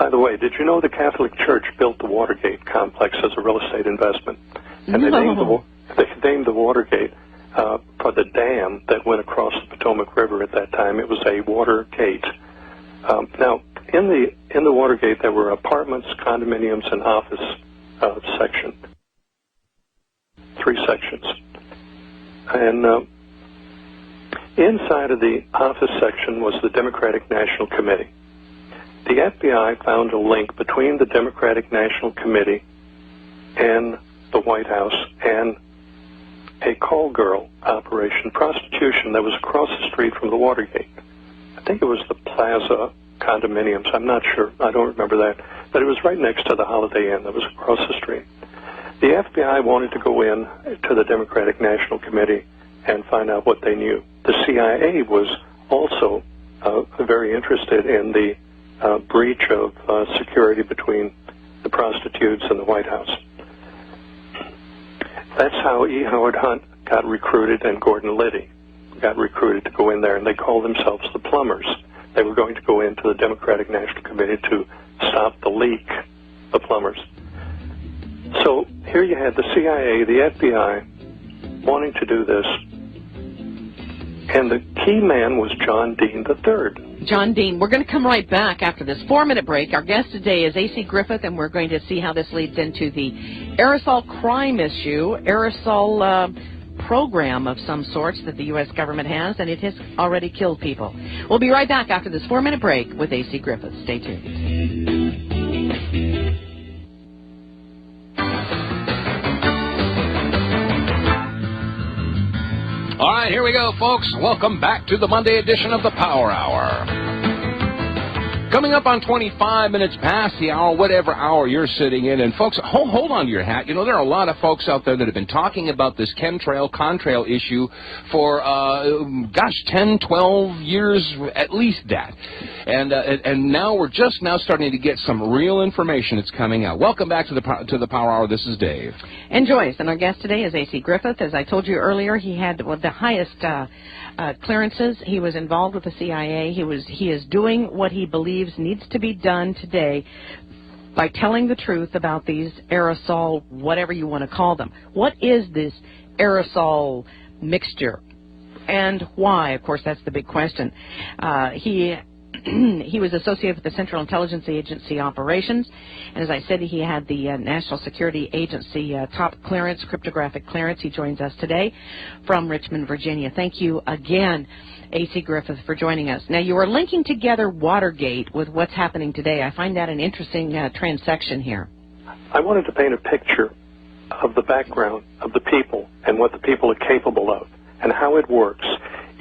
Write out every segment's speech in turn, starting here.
By the way, did you know the Catholic Church built the Watergate complex as a real estate investment? And they named the Watergate for the dam that went across the Potomac River at that time. It was a water gate. Now, in the Watergate, there were apartments, condominiums, and office section. 3 sections. And inside of the office section was the Democratic National Committee. The FBI found a link between the Democratic National Committee and the White House and a call girl operation, prostitution, that was across the street from the Watergate. I think it was the Plaza condominiums. I'm not sure. I don't remember that. But it was right next to the Holiday Inn that was across the street. The FBI wanted to go in to the Democratic National Committee and find out what they knew. The CIA was also very interested in the breach of security between the prostitutes and the White House. That's how E. Howard Hunt got recruited and Gordon Liddy got recruited to go in there, and they called themselves the Plumbers. They were going to go into the Democratic National Committee to stop the leak, the Plumbers. So here you had the CIA, the FBI, wanting to do this, and the key man was John Dean III. John Dean. We're going to come right back after this 4-minute break. Our guest today is A.C. Griffith, and we're going to see how this leads into the aerosol crime issue, aerosol program of some sorts that the U.S. government has, and it has already killed people. We'll be right back after this 4-minute break with A.C. Griffith. Stay tuned. All right, here we go, folks. Welcome back to the Monday edition of the Power Hour. Coming up on 25 minutes past the hour, whatever hour you're sitting in. And, folks, hold on to your hat. You know, there are a lot of folks out there that have been talking about this chemtrail, contrail issue for, 10, 12 years, at least that. And now we're just now starting to get some real information that's coming out. Welcome back to the Power Hour. This is Dave. And Joyce. And our guest today is A.C. Griffith. As I told you earlier, he had the highest clearances. He was involved with the CIA. He is doing what he believes needs to be done today by telling the truth about these aerosol, whatever you want to call them. What is this aerosol mixture and why? Of course, that's the big question. He was associated with the Central Intelligence Agency operations, and as I said, he had the National Security Agency top clearance, cryptographic clearance. He joins us today from Richmond, Virginia. Thank you again, A.C. Griffith, for joining us. Now, you are linking together Watergate with what's happening today. I find that an interesting transection here. I wanted to paint a picture of the background of the people and what the people are capable of and how it works.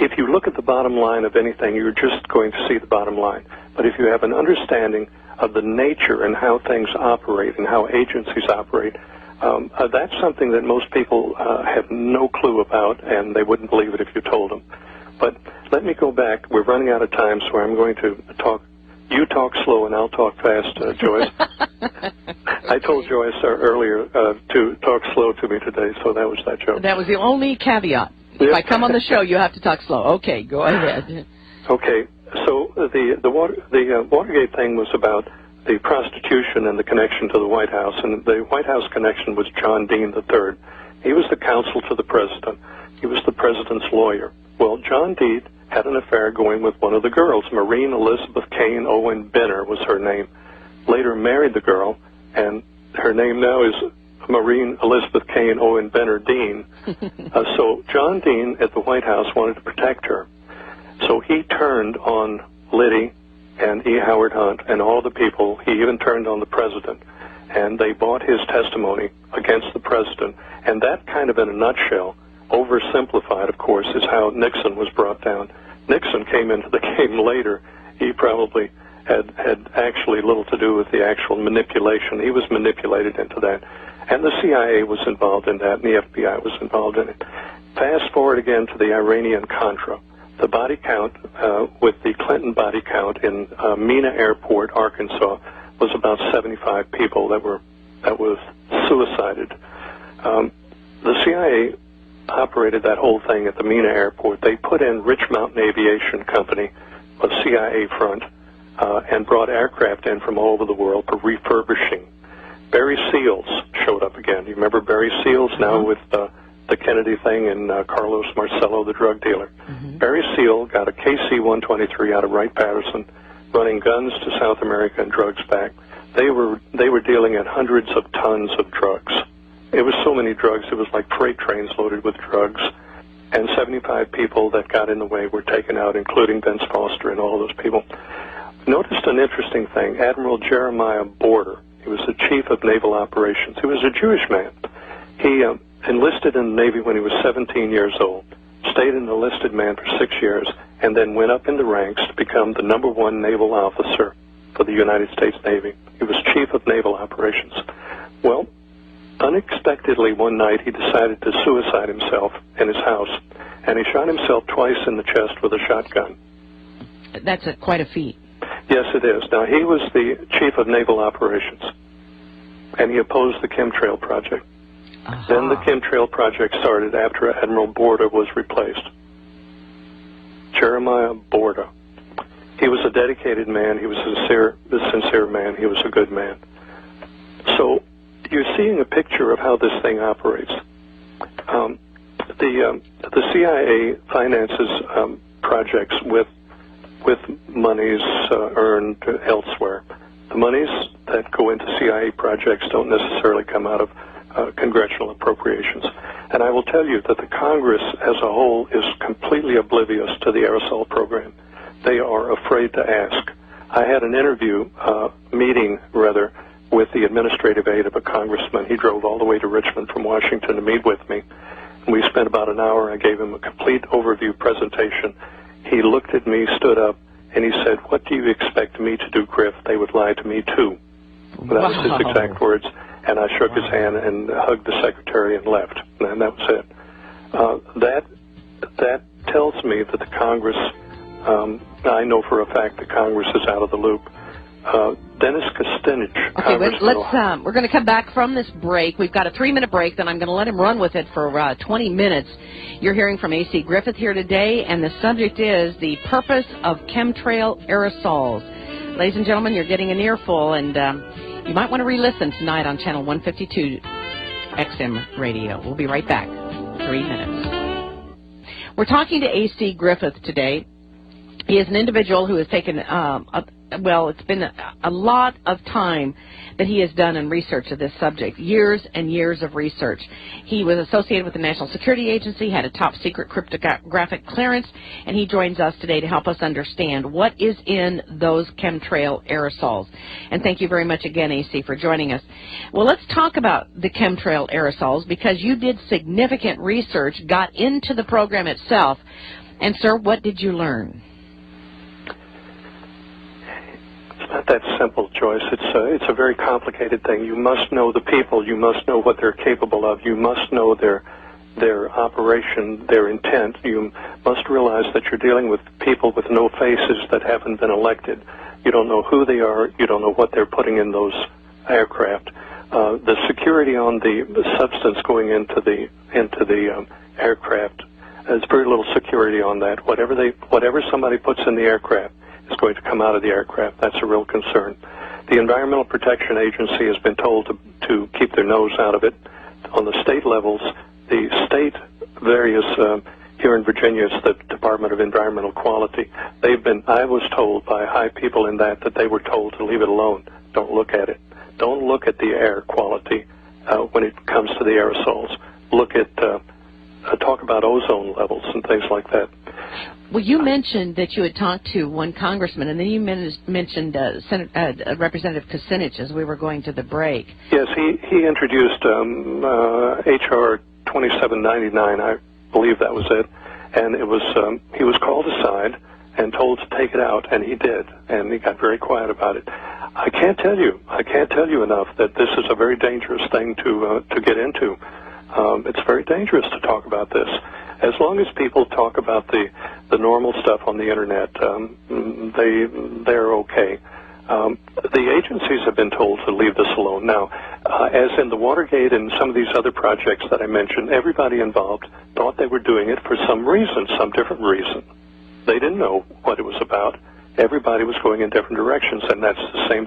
If you look at the bottom line of anything, you're just going to see the bottom line. But if you have an understanding of the nature and how things operate and how agencies operate, that's something that most people have no clue about, and they wouldn't believe it if you told them. But let me go back. We're running out of time, so I'm going to talk. You talk slow, and I'll talk fast, Joyce. I told Joyce earlier to talk slow to me today, so that was that joke. That was the only caveat. If I come on the show, you have to talk slow. Okay, go ahead. Okay, so the Watergate thing was about the prostitution and the connection to the White House, and the White House connection was John Dean III. He was the counsel to the president. He was the president's lawyer. Well, John Dean had an affair going with one of the girls. Maureen Elizabeth Kane Owen Benner was her name. Later married the girl, and her name now is Maureen Elizabeth Kane Owen Benner Dean. So John Dean at the White House wanted to protect her. So he turned on Liddy and E. Howard Hunt and all the people. He even turned on the president. And they bought his testimony against the president. And that kind of in a nutshell, oversimplified, of course, is how Nixon was brought down. Nixon came into the game later. He probably had actually little to do with the actual manipulation. He was manipulated into that. And the CIA was involved in that, and the FBI was involved in it. Fast forward again to the Iranian-Contra. The body count, with the Clinton body count in Mena Airport, Arkansas, was about 75 people that was suicided. The CIA operated that whole thing at the Mena Airport. They put in Rich Mountain Aviation Company, a CIA front, and brought aircraft in from all over the world for refurbishing. Barry Seals showed up again. You remember Barry Seals now with the Kennedy thing and Carlos Marcello, the drug dealer. Barry Seal got a KC-123 out of Wright-Patterson, running guns to South America and drugs back. They were dealing in hundreds of tons of drugs. It was so many drugs, it was like freight trains loaded with drugs. And 75 people that got in the way were taken out, including Vince Foster and all those people. Noticed an interesting thing. Admiral Jeremiah Border, he was the chief of naval operations. He was a Jewish man. He enlisted in the Navy when he was 17 years old, stayed an enlisted man for 6 years, and then went up in the ranks to become the #1 naval officer for the United States Navy. He was chief of naval operations. Well, unexpectedly one night he decided to suicide himself in his house, and he shot himself twice in the chest with a shotgun. That's quite a feat. Yes, it is. Now, he was the chief of naval operations, and he opposed the chemtrail project. Then the chemtrail project started after Admiral Borda was replaced. Jeremiah Borda. He was a dedicated man. He was a sincere man. He was a good man. So you're seeing a picture of how this thing operates. The CIA finances projects with monies earned elsewhere. The monies that go into CIA projects don't necessarily come out of congressional appropriations. And I will tell you that the Congress as a whole is completely oblivious to the aerosol program. They are afraid to ask. I had an meeting with the administrative aide of a congressman. He drove all the way to Richmond from Washington to meet with me. We spent about an hour. I gave him a complete overview presentation. He looked at me, stood up, and he said, "What do you expect me to do, Griff? They would lie to me, too." That was his exact words. And I shook his hand and hugged the secretary and left. And that was it. That tells me that the Congress, I know for a fact that Congress is out of the loop. Dennis Kucinich. Okay, we're going to come back from this break. We've got a 3-minute break, then I'm going to let him run with it for 20 minutes. You're hearing from A.C. Griffith here today, and the subject is the purpose of chemtrail aerosols. Ladies and gentlemen, you're getting an earful, and you might want to re-listen tonight on Channel 152 XM Radio. We'll be right back. 3 minutes. We're talking to A.C. Griffith today. He is an individual who has taken it's been a lot of time that he has done in research of this subject, years and years of research. He was associated with the National Security Agency, had a top-secret cryptographic clearance, and he joins us today to help us understand what is in those chemtrail aerosols. And thank you very much again, AC, for joining us. Well, let's talk about the chemtrail aerosols, because you did significant research, got into the program itself. And, sir, what did you learn? Not that simple, Joyce. It's a very complicated thing. You must know the people. You must know what they're capable of. You must know their operation, their intent. You must realize that you're dealing with people with no faces that haven't been elected. You don't know who they are. You don't know what they're putting in those aircraft. The security on the substance going into the aircraft, there's very little security on that. Whatever somebody puts in the aircraft is going to come out of the aircraft. That's a real concern. The Environmental Protection Agency has been told to keep their nose out of it. On the state levels, the state various here in Virginia, it's the Department of Environmental Quality. I was told by high people in that they were told to leave it alone. Don't look at it. Don't look at the air quality when it comes to the aerosols. Look at talk about ozone levels and things like that. Well, you mentioned that you had talked to one congressman, and then you mentioned Representative Kucinich as we were going to the break. Yes, he introduced H.R. 2799, I believe that was it, and it was he was called aside and told to take it out, and he did, and he got very quiet about it. I can't tell you enough that this is a very dangerous thing to get into. It's very dangerous to talk about this. As long as people talk about the normal stuff on the internet, they're okay. The agencies have been told to leave this alone. Now, as in the Watergate and some of these other projects that I mentioned, everybody involved thought they were doing it for some reason, some different reason. They didn't know what it was about. everybody was going in different directions, and that's the same